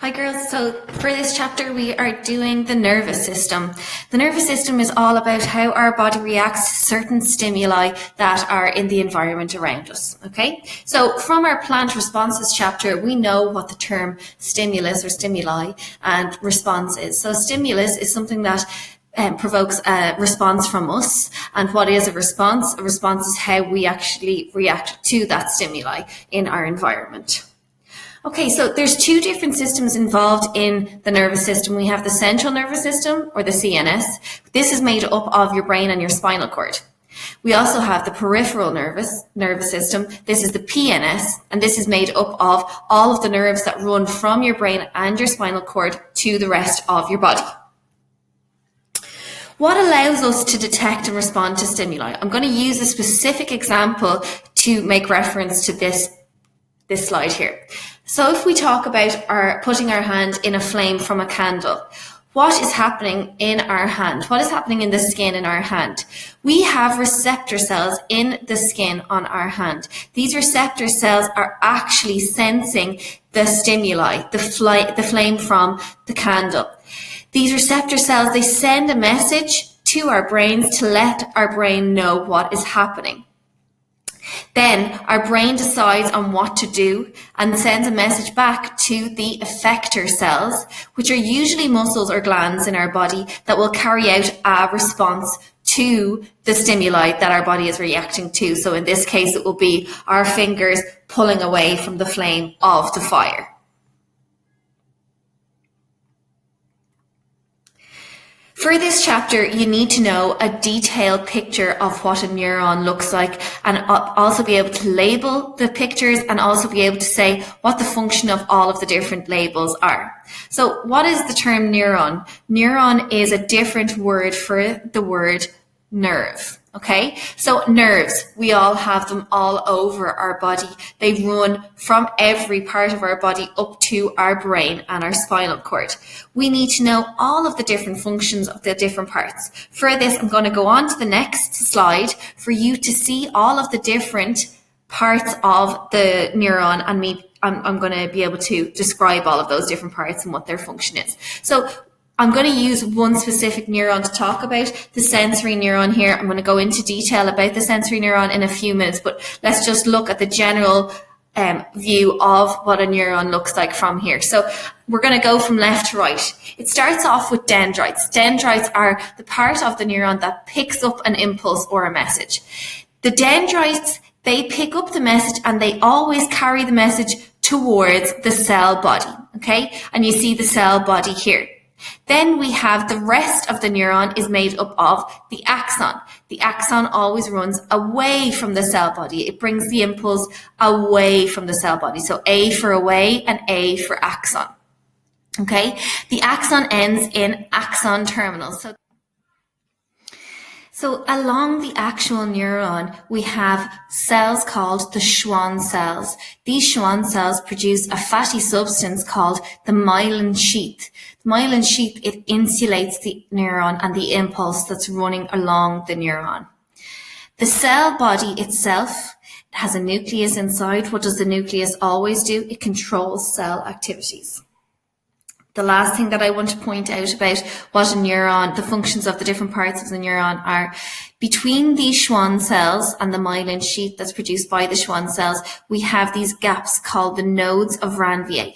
Hi girls, so for this chapter we are doing the nervous system. The nervous system is all about how our body reacts to certain stimuli that are in the environment around us, okay? So from our plant responses chapter, we know what the term stimulus or stimuli and response is. So stimulus is something that provokes a response from us. And what is a response? A response is how we actually react to that stimuli in our environment. Okay, so there's two different systems involved in the nervous system. We have the central nervous system, or the CNS. This is made up of your brain and your spinal cord. We also have the peripheral nervous system. This is the PNS, and this is made up of all of the nerves that run from your brain and your spinal cord to the rest of your body. What allows us to detect and respond to stimuli? I'm going to use a specific example to make reference to this slide here. So if we talk about putting our hand in a flame from a candle, what is happening in our hand? What is happening in the skin in our hand? We have receptor cells in the skin on our hand. These receptor cells are actually sensing the stimuli, the flame from the candle. These receptor cells, they send a message to our brains to let our brain know what is happening. Then our brain decides on what to do and sends a message back to the effector cells, which are usually muscles or glands in our body that will carry out a response to the stimuli that our body is reacting to. So in this case, it will be our fingers pulling away from the flame of the fire. For this chapter, you need to know a detailed picture of what a neuron looks like and also be able to label the pictures and also be able to say what the function of all of the different labels are. So what is the term neuron? Neuron is a different word for the word nerve. Okay, so nerves, we all have them all over our body. They run from every part of our body up to our brain and our spinal cord. We need to know all of the different functions of the different parts. For this, I'm going to go on to the next slide for you to see all of the different parts of the neuron, and I'm going to be able to describe all of those different parts and what their function is. So I'm going to use one specific neuron to talk about, the sensory neuron here. I'm going to go into detail about the sensory neuron in a few minutes, but let's just look at the general view of what a neuron looks like from here. So we're going to go from left to right. It starts off with dendrites. Dendrites are the part of the neuron that picks up an impulse or a message. The dendrites, they pick up the message and they always carry the message towards the cell body, okay? And you see the cell body here. Then we have the rest of the neuron is made up of the axon. The axon always runs away from the cell body. It brings the impulse away from the cell body. So A for away and A for axon. Okay, the axon ends in axon terminal. So along the actual neuron, we have cells called the Schwann cells. These Schwann cells produce a fatty substance called the myelin sheath. The myelin sheath, it insulates the neuron and the impulse that's running along the neuron. The cell body itself has a nucleus inside. What does the nucleus always do? It controls cell activities. The last thing that I want to point out about what a neuron, the functions of the different parts of the neuron are, between these Schwann cells and the myelin sheath that's produced by the Schwann cells, we have these gaps called the nodes of Ranvier.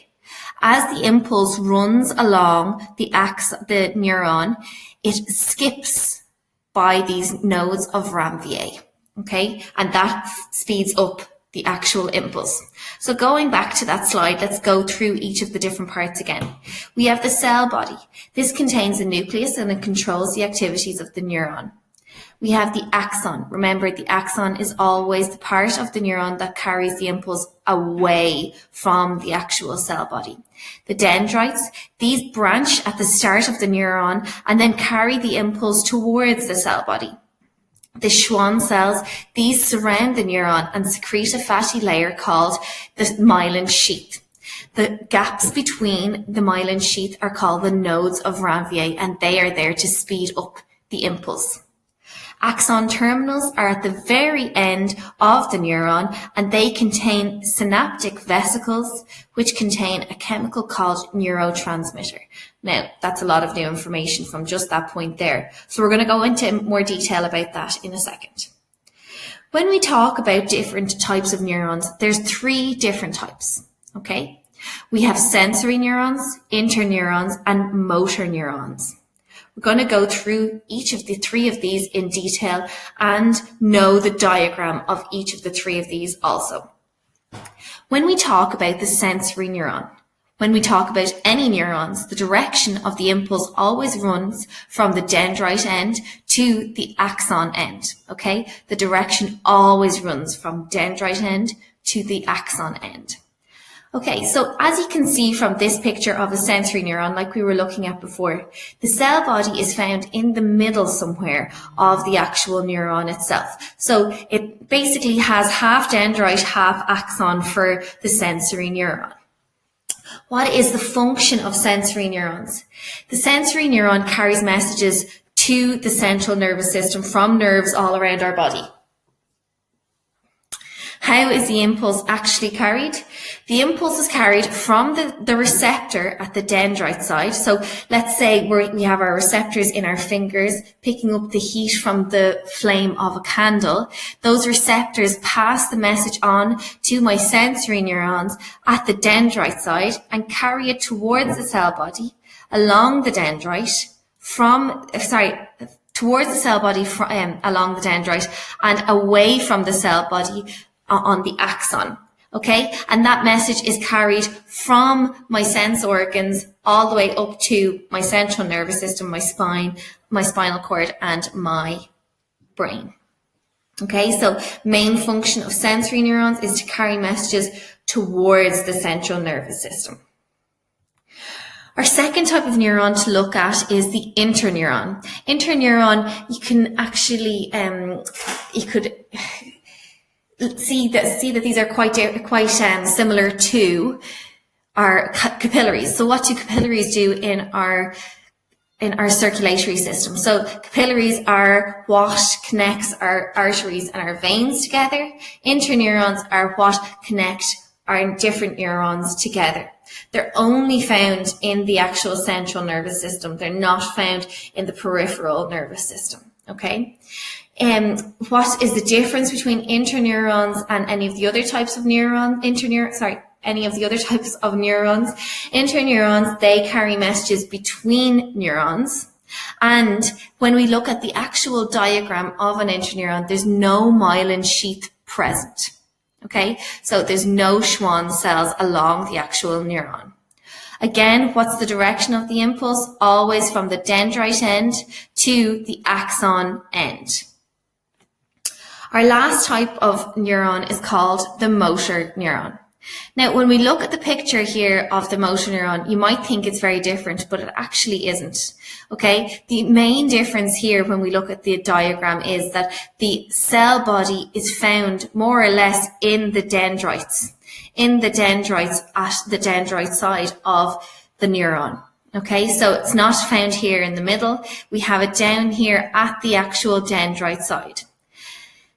As the impulse runs along the neuron, it skips by these nodes of Ranvier, okay? And that speeds up the actual impulse. So going back to that slide, let's go through each of the different parts again. We have the cell body. This contains the nucleus and it controls the activities of the neuron. We have the axon. Remember, the axon is always the part of the neuron that carries the impulse away from the actual cell body. The dendrites, these branch at the start of the neuron and then carry the impulse towards the cell body. The Schwann cells, these surround the neuron and secrete a fatty layer called the myelin sheath. The gaps between the myelin sheath are called the nodes of Ranvier, and they are there to speed up the impulse. Axon terminals are at the very end of the neuron, and they contain synaptic vesicles, which contain a chemical called neurotransmitter. Now, that's a lot of new information from just that point there. So we're going to go into more detail about that in a second. When we talk about different types of neurons, there's 3 different types, okay? We have sensory neurons, interneurons, and motor neurons. We're going to go through each of the 3 of these in detail and know the diagram of each of the 3 of these also. When we talk about the sensory neuron, when we talk about any neurons, the direction of the impulse always runs from the dendrite end to the axon end, okay? The direction always runs from dendrite end to the axon end. Okay, so as you can see from this picture of a sensory neuron, like we were looking at before, the cell body is found in the middle somewhere of the actual neuron itself. So it basically has half dendrite, half axon for the sensory neuron. What is the function of sensory neurons? The sensory neuron carries messages to the central nervous system from nerves all around our body. How is the impulse actually carried? The impulse is carried from the receptor at the dendrite side. So let's say we have our receptors in our fingers picking up the heat from the flame of a candle. Those receptors pass the message on to my sensory neurons at the dendrite side and carry it towards the cell body along the dendrite towards the cell body along the dendrite and away from the cell body on the axon, okay? And that message is carried from my sense organs all the way up to my central nervous system, my spine, my spinal cord, and my brain. Okay, so main function of sensory neurons is to carry messages towards the central nervous system. Our second type of neuron to look at is the interneuron. Interneuron, you can actually, see that these are quite similar to our capillaries. So what do capillaries do in our circulatory system? So capillaries are what connects our arteries and our veins together. Interneurons are what connect our different neurons together. They're only found in the actual central nervous system. They're not found in the peripheral nervous system. Okay. What is the difference between interneurons and any of the other types of neurons? Any of the other types of neurons. Interneurons, they carry messages between neurons. And when we look at the actual diagram of an interneuron, there's no myelin sheath present. Okay, so there's no Schwann cells along the actual neuron. Again, what's the direction of the impulse? Always from the dendrite end to the axon end. Our last type of neuron is called the motor neuron. Now, when we look at the picture here of the motor neuron, you might think it's very different, but it actually isn't. Okay, the main difference here when we look at the diagram is that the cell body is found more or less in the dendrites at the dendrite side of the neuron. Okay, so it's not found here in the middle. We have it down here at the actual dendrite side.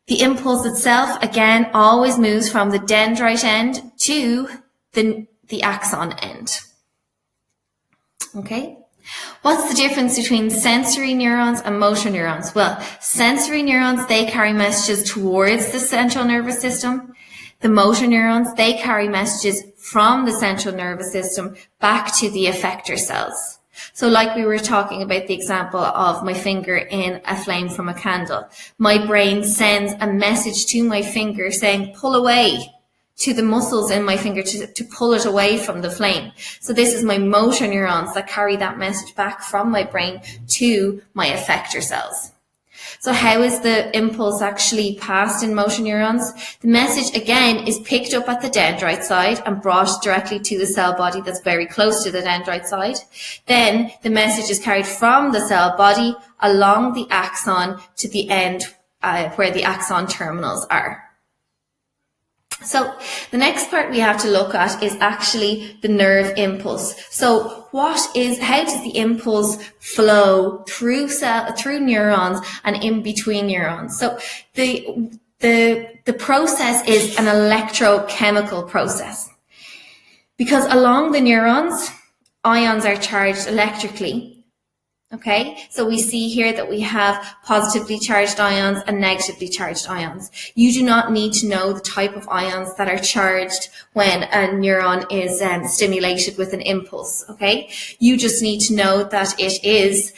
The impulse itself, again, always moves from the dendrite end to the axon end. Okay. What's the difference between sensory neurons and motor neurons? Well, sensory neurons, they carry messages towards the central nervous system. The motor neurons, they carry messages from the central nervous system back to the effector cells. So like we were talking about the example of my finger in a flame from a candle, my brain sends a message to my finger saying, pull away, to the muscles in my finger to pull it away from the flame. So this is my motor neurons that carry that message back from my brain to my effector cells. So how is the impulse actually passed in motor neurons? The message, again, is picked up at the dendrite side and brought directly to the cell body that's very close to the dendrite side. Then the message is carried from the cell body along the axon to the end where the axon terminals are. So the next part we have to look at is actually the nerve impulse. So how does the impulse flow through neurons and in between neurons? So the process is an electrochemical process. Because along the neurons, ions are charged electrically. Okay, so we see here that we have positively charged ions and negatively charged ions. You do not need to know the type of ions that are charged when a neuron is stimulated with an impulse. Okay, you just need to know that it is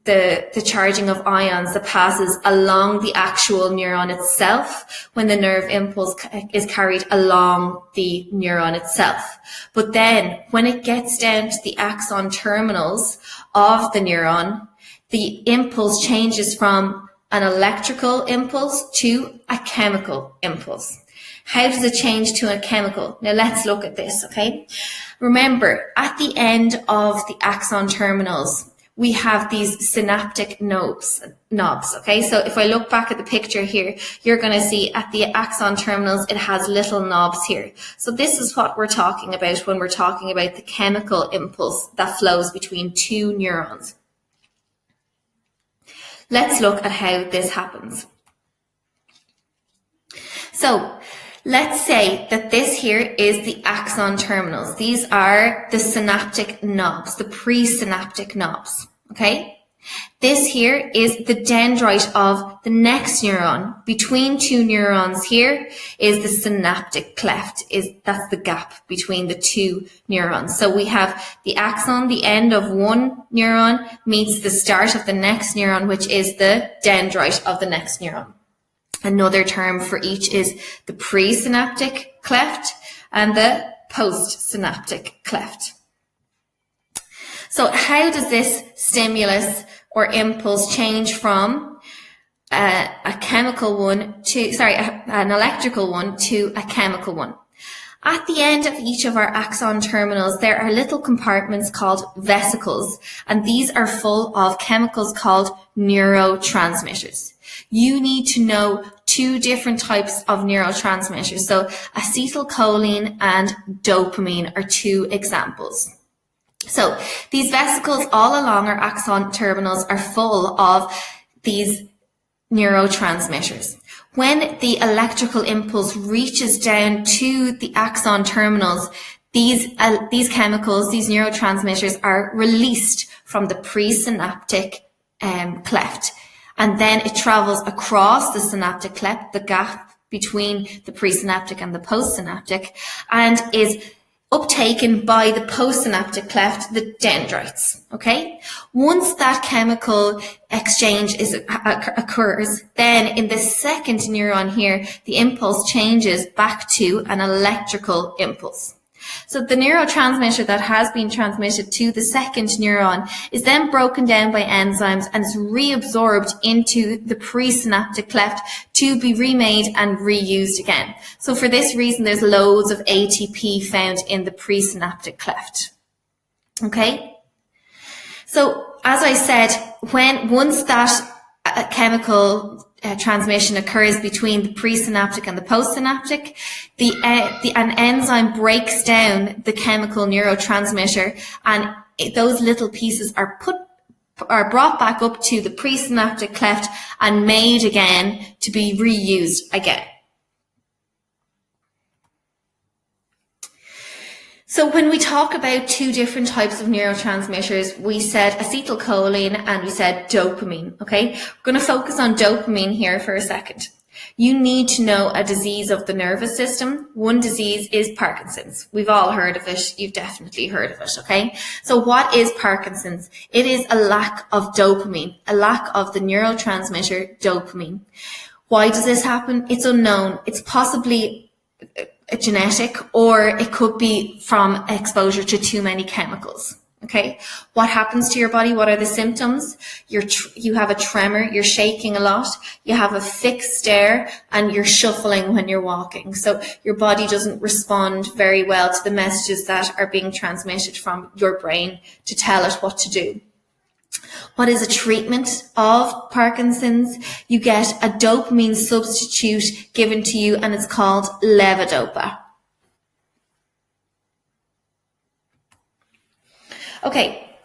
the charging of ions that passes along the actual neuron itself when the nerve impulse is carried along the neuron itself. But then when it gets down to the axon terminals of the neuron, the impulse changes from an electrical impulse to a chemical impulse. How does it change to a chemical? Now let's look at this, okay? Remember, at the end of the axon terminals, we have these synaptic knobs, okay? So if I look back at the picture here, you're going to see at the axon terminals, it has little knobs here. So this is what we're talking about when we're talking about the chemical impulse that flows between two neurons. Let's look at how this happens. So let's say that this here is the axon terminals. These are the synaptic knobs, the presynaptic knobs, okay? This here is the dendrite of the next neuron. Between two neurons here is the synaptic cleft. That's the gap between the two neurons. So we have the axon, the end of one neuron meets the start of the next neuron, which is the dendrite of the next neuron. Another term for each is the presynaptic cleft and the postsynaptic cleft. So how does this stimulus or impulse change from an electrical one to a chemical one? At the end of each of our axon terminals, there are little compartments called vesicles, and these are full of chemicals called neurotransmitters. You need to know two different types of neurotransmitters. So acetylcholine and dopamine are two examples. So these vesicles all along our axon terminals are full of these neurotransmitters. When the electrical impulse reaches down to the axon terminals, these chemicals, these neurotransmitters are released from the presynaptic cleft. And then it travels across the synaptic cleft, the gap between the presynaptic and the postsynaptic, and is uptaken by the postsynaptic cleft, the dendrites, okay? Once that chemical exchange occurs, then in the second neuron here, the impulse changes back to an electrical impulse. So the neurotransmitter that has been transmitted to the second neuron is then broken down by enzymes and is reabsorbed into the presynaptic cleft to be remade and reused again. So for this reason, there's loads of ATP found in the presynaptic cleft. Okay? So as I said, once that chemical transmission occurs between the presynaptic and the postsynaptic, an enzyme breaks down the chemical neurotransmitter, and those little pieces are brought back up to the presynaptic cleft and made again to be reused again. So when we talk about two different types of neurotransmitters, we said acetylcholine and we said dopamine, okay? We're going to focus on dopamine here for a second. You need to know a disease of the nervous system. One disease is Parkinson's. We've all heard of it. You've definitely heard of it, okay? So what is Parkinson's? It is a lack of dopamine, a lack of the neurotransmitter dopamine. Why does this happen? It's unknown. It's possibly a genetic, or it could be from exposure to too many chemicals. Okay, what happens to your body? What are the symptoms? You have a tremor, you're shaking a lot, you have a fixed stare, and you're shuffling when you're walking. So your body doesn't respond very well to the messages that are being transmitted from your brain to tell it what to do. What is a treatment of Parkinson's? You get a dopamine substitute given to you, and it's called levodopa. Okay,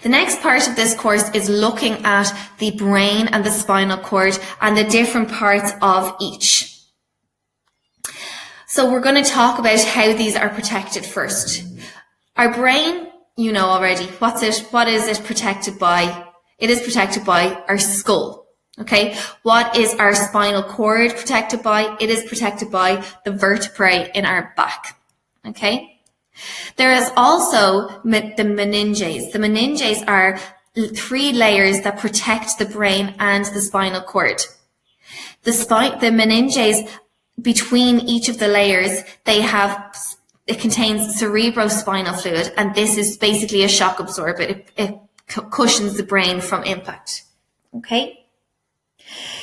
the next part of this course is looking at the brain and the spinal cord and the different parts of each. So we're going to talk about how these are protected first. Our brain, you know already. What is it protected by? It is protected by our skull. Okay. What is our spinal cord protected by? It is protected by the vertebrae in our back. Okay. There is also the meninges. The meninges are 3 layers that protect the brain and the spinal cord. The meninges, between each of the layers, it contains cerebrospinal fluid, and this is basically a shock absorber. It cushions the brain from impact. Okay.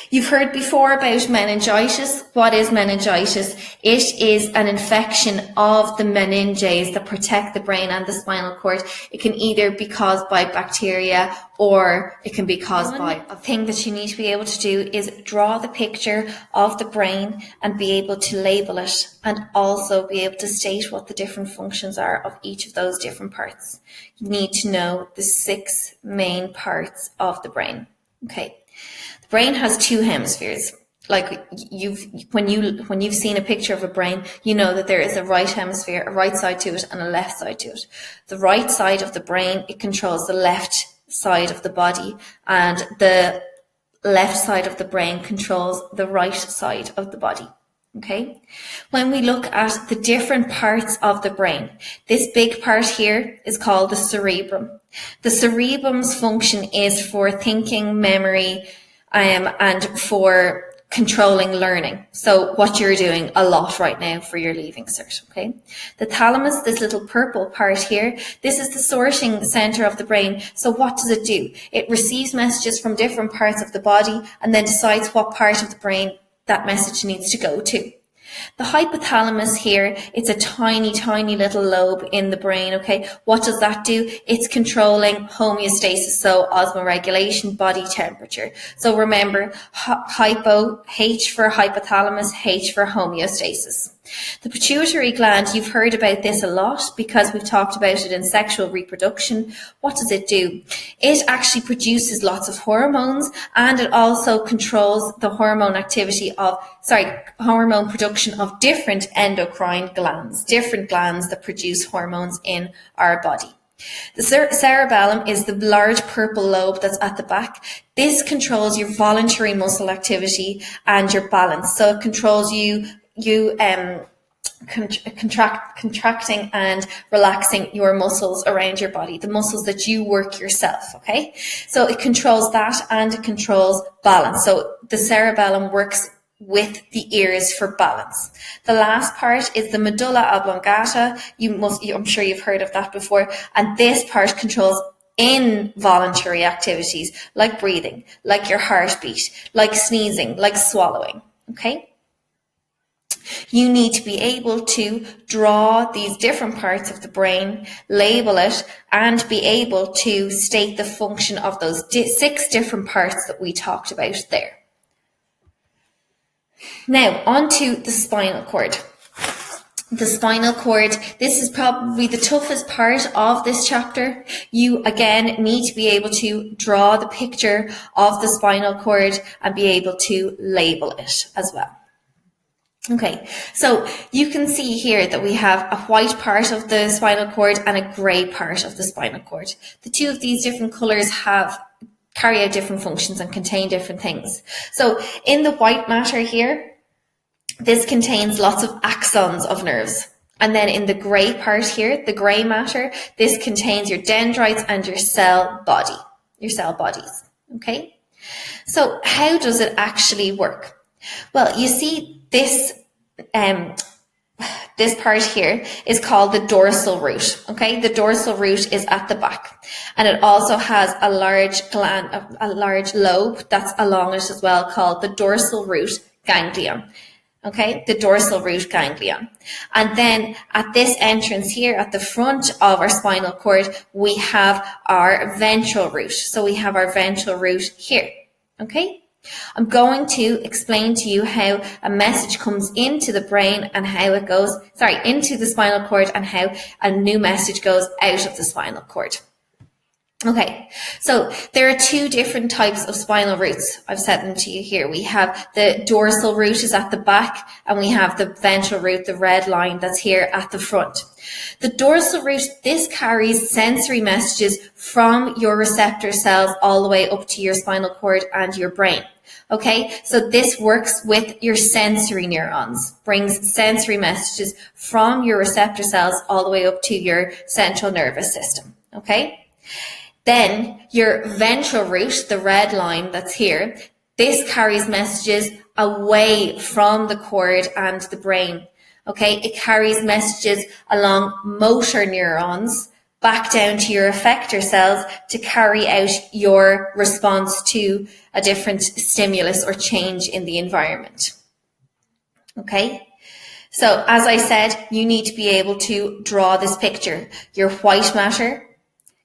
You've heard before about meningitis. What is meningitis? It is an infection of the meninges that protect the brain and the spinal cord. It can either be caused by bacteria or it can be caused by a thing that you need to be able to do is draw the picture of the brain and be able to label it, and also be able to state what the different functions are of each of those different parts. You need to know the 6 main parts of the brain. Okay. Brain has 2 hemispheres. Like when you've seen a picture of a brain, you know that there is a right hemisphere, a right side to it, and a left side to it. The right side of the brain, it controls the left side of the body, and the left side of the brain controls the right side of the body. Okay. When we look at the different parts of the brain, this big part here is called the cerebrum. The cerebrum's function is for thinking, memory, and for controlling learning. So what you're doing a lot right now for your leaving cert, okay? The thalamus, this little purple part here, this is the sorting center of the brain. So what does it do? It receives messages from different parts of the body and then decides what part of the brain that message needs to go to. The hypothalamus here, it's a tiny, tiny little lobe in the brain, okay? What does that do? It's controlling homeostasis, so osmoregulation, body temperature. So remember, H for hypothalamus, H for homeostasis. The pituitary gland, you've heard about this a lot because we've talked about it in sexual reproduction. What does it do? It actually produces lots of hormones, and it also controls the hormone production of different endocrine glands, different glands that produce hormones in our body. The cerebellum is the large purple lobe that's at the back. This controls your voluntary muscle activity and your balance. So it controls contracting and relaxing your muscles around your body, the muscles that you work yourself, okay? So it controls that, and it controls balance. So the cerebellum works with the ears for balance. The last part is the medulla oblongata. I'm sure you've heard of that before. And this part controls involuntary activities like breathing, like your heartbeat, like sneezing, like swallowing, okay? You need to be able to draw these different parts of the brain, label it, and be able to state the function of those 6 different parts that we talked about there. Now, on to the spinal cord. The spinal cord, this is probably the toughest part of this chapter. You, again, need to be able to draw the picture of the spinal cord and be able to label it as well. Okay, so you can see here that we have a white part of the spinal cord and a grey part of the spinal cord. The 2 of these different colours carry out different functions and contain different things. So in the white matter here, this contains lots of axons of nerves. And then in the grey part here, the grey matter, this contains your dendrites and your cell bodies. Okay? So how does it actually work? Well, you see this part here is called the dorsal root. Okay, the dorsal root is at the back, and it also has a large lobe that's along it as well, called the dorsal root ganglion. okay, the dorsal root ganglion. And then at this entrance here at the front of our spinal cord, we have our ventral root. So we have our ventral root here, okay? I'm going to explain to you how a message comes into the brain and how it goes, into the spinal cord, and how a new message goes out of the spinal cord. Okay, so there are two different types of spinal roots. I've set them to you here. We have the dorsal root is at the back, and we have the ventral root, the red line that's here at the front. The dorsal root, this carries sensory messages from your receptor cells all the way up to your spinal cord and your brain. Okay, so this works with your sensory neurons, brings sensory messages from your receptor cells all the way up to your central nervous system. Okay. Then your ventral root, the red line that's here, this carries messages away from the cord and the brain. Okay, it carries messages along motor neurons back down to your effector cells to carry out your response to a different stimulus or change in the environment. Okay, so as I said, you need to be able to draw this picture. Your white matter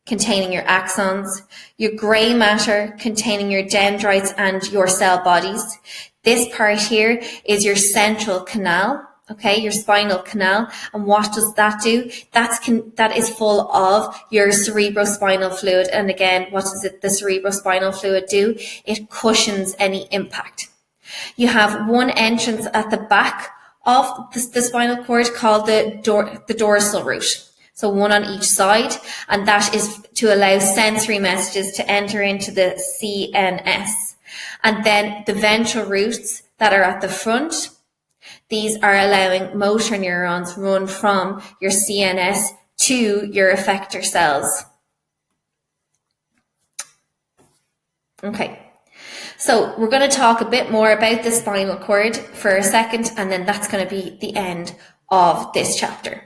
containing your axons, your grey matter containing your dendrites and your cell bodies. This part here is your central canal, okay, your spinal canal. And what does that do? That is full of your cerebrospinal fluid. And again, what does the cerebrospinal fluid do? It cushions any impact. You have one entrance at the back of the spinal cord called the dorsal root. So one on each side, and that is to allow sensory messages to enter into the CNS. And then the ventral roots that are at the front, these are allowing motor neurons run from your CNS to your effector cells. Okay, so we're going to talk a bit more about the spinal cord for a second, and then that's going to be the end of this chapter.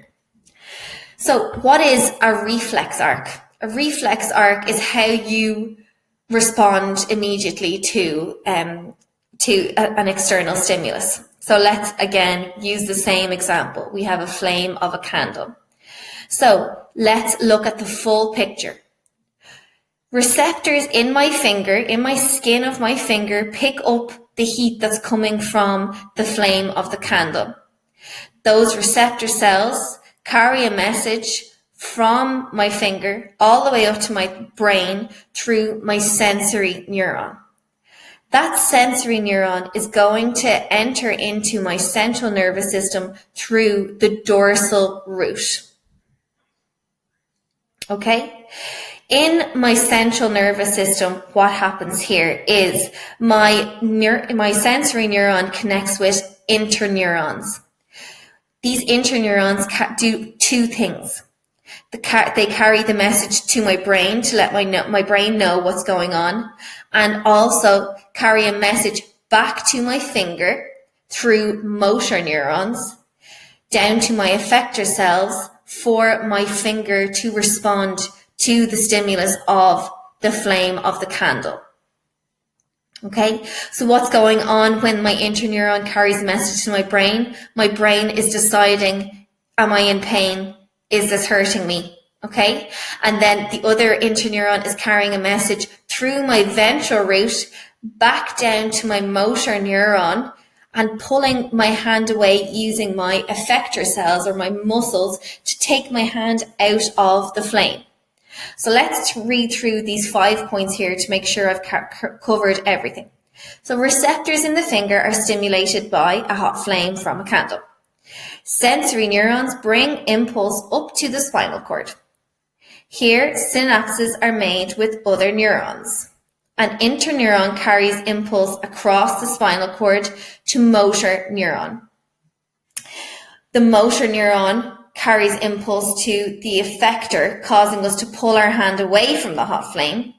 So what is a reflex arc? A reflex arc is how you respond immediately to an external stimulus. So let's again use the same example. We have a flame of a candle. So let's look at the full picture. Receptors in my finger, in my skin of my finger, pick up the heat that's coming from the flame of the candle. Those receptor cells carry a message from my finger all the way up to my brain through my sensory neuron. That sensory neuron is going to enter into my central nervous system through the dorsal root. Okay? In my central nervous system, what happens here is my sensory neuron connects with interneurons. These interneurons do two things. They carry the message to my brain to let my brain know what's going on, and also carry a message back to my finger through motor neurons down to my effector cells for my finger to respond to the stimulus of the flame of the candle. Okay, so what's going on when my interneuron carries a message to my brain? My brain is deciding, am I in pain? Is this hurting me? Okay, and then the other interneuron is carrying a message through my ventral root back down to my motor neuron and pulling my hand away using my effector cells or my muscles to take my hand out of the flame. So let's read through these 5 points here to make sure I've covered everything. So receptors in the finger are stimulated by a hot flame from a candle. Sensory neurons bring impulse up to the spinal cord. Here, synapses are made with other neurons. An interneuron carries impulse across the spinal cord to motor neuron. The motor neuron carries impulse to the effector, causing us to pull our hand away from the hot flame.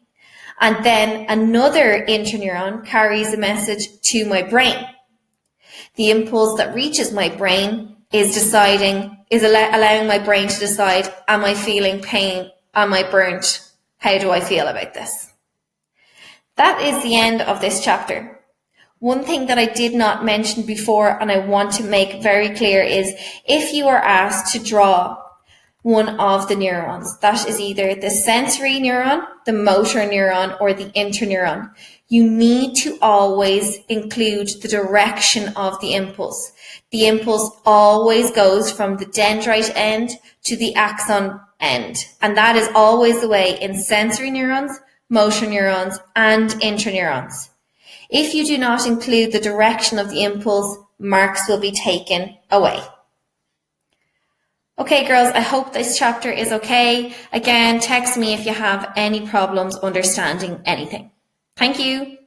And then another interneuron carries a message to my brain. The impulse that reaches my brain is allowing my brain to decide, am I feeling pain? Am I burnt? How do I feel about this? That is the end of this chapter. One thing that I did not mention before and I want to make very clear is if you are asked to draw one of the neurons, that is either the sensory neuron, the motor neuron, or the interneuron, you need to always include the direction of the impulse. The impulse always goes from the dendrite end to the axon end, and that is always the way in sensory neurons, motor neurons, and interneurons. If you do not include the direction of the impulse, marks will be taken away. Okay, girls, I hope this chapter is okay. Again, text me if you have any problems understanding anything. Thank you.